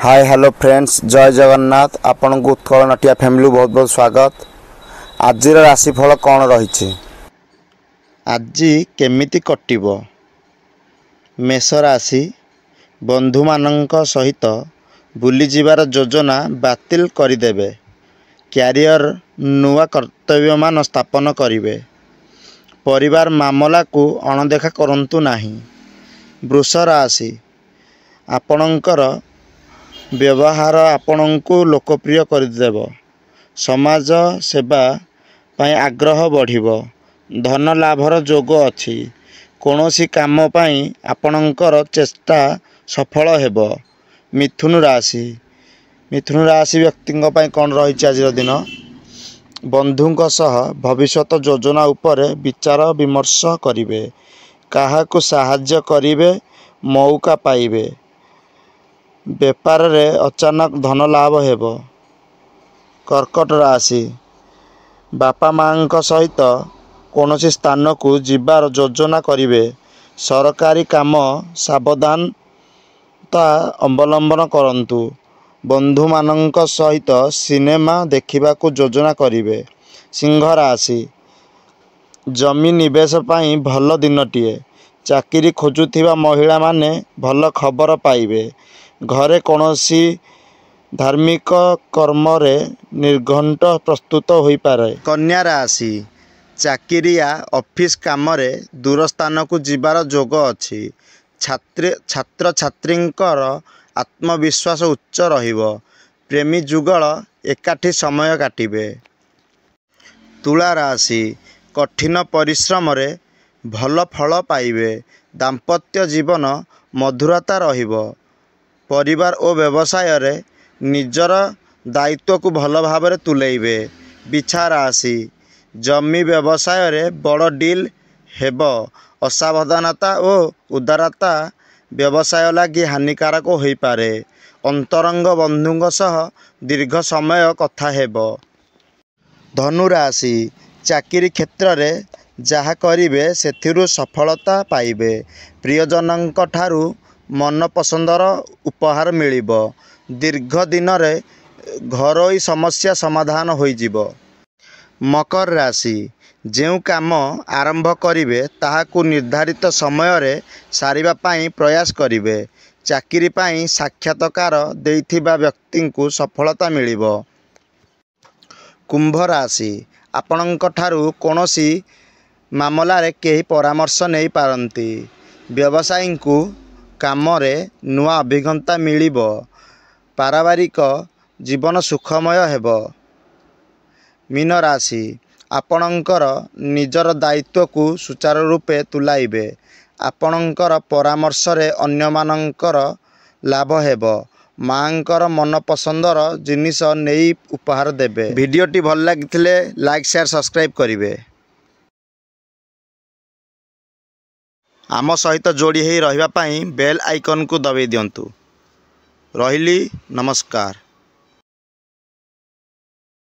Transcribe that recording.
Hi hello friends जय जगन्नाथ आपण को उत्कल नटिया फैमिली बहुत बहुत स्वागत। आज राशिफल कौन रही आज केमिति कटिबो। मेष राशि बंधु मानक सहित बुली जिबार योजना बातिल करदेवे। क्यारियर नुआ कर्तव्य मान स्थापन करिवे। परिवार मामला को अणदेखा करंतु नाही। वृष राशि आपणकर व्यवहार आपणको लोकप्रिय करदेव। समाज सेवा पाई आग्रह बढ़िबो। धन लाभर जोग अछि। कोनोसी काम पाई आपणकर चेष्टा सफल हेबो। मिथुन राशि व्यक्तिंग पाई कौन रही आज दिन। बंधुंक सह भविष्यत योजना उपरे विचार विमर्श करिवे। काहाकु साहाय्य करिवे मौका पाइबे। व्यापार रे अचानक धन लाभ हेबो। कर्कट राशि बापा मां सहित कौनसी स्थान को जिबार योजना करिवे। सरकारी काम सावधानता अवलंबन करंतु। बंधु मानक सहित सिनेमा देखिबा को योजना करिवे। सिंह राशि जमी निवेश पाई भल दिनटिए। चाकरी खोजुथिबा महिला माने भल खबर पाइबे। घरे कौनसी धार्मिक कर्म रे निर्घंट प्रस्तुत होई पारे। कन्या राशि चाकरिया ऑफिस काम रे दूर स्थान को जिबार जोग अछि। छात्र छात्रींकर आत्मविश्वास उच्च रहिबो। प्रेमी जुगल एकाठी समय काटिबे। तुला राशि कठिन परिश्रम रे भल फल पाइबे। दाम्पत्य जीवन मधुरता रहिबो। परिवार और व्यवसाय रे निजर दायित्व को भल भाव रे तुलेइबे। बिछा राशि जमी व्यवसाय रे बड़ डील हेबो। असावधानता और उदारता व्यवसाय लगी हानिकारक होई पारे। अंतरंग बंधुंग सह दीर्घ समय कथा हेबो। धनु राशि चाकरी क्षेत्र रे जहा करिवे सेथिरु सफलता पाइबे। प्रियजनंक ठारू मन पसंदर उपहार मिलिबो। दीर्घ दिन रे घरोई समस्या समाधान होई जिवो। मकर राशि जेउ काम आरंभ करिवे ताहाकु निर्धारित समय रे सारिबा पाई प्रयास करिवे। चाकरी पाई साक्षात्कार देइथिबा व्यक्ति को सफलता मिलिबो। कुंभ राशि आपणक ठारू कोनोसी मामला रे केही परामर्श नहीं पारंती। व्यवसायी को काम रे नुआ अभिज्ञता मिलिबो। पारिवारिक जीवन सुखमय हेबो। मीन राशि आपणकर निजर दायित्व को सुचारू रूपे तुलाइबे। आपणकर परामर्श रे अन्य मानकर लाभ हेबो। मांकर मन पसंदर जिनिस नेई उपहार देबे। वीडियोटी भल लागिथिले लाइक शेयर सब्सक्राइब करिवे। आम सहित जोड़ी ही रहिबा पाई बेल आइकन को दबाई दियंतु। रहिली नमस्कार।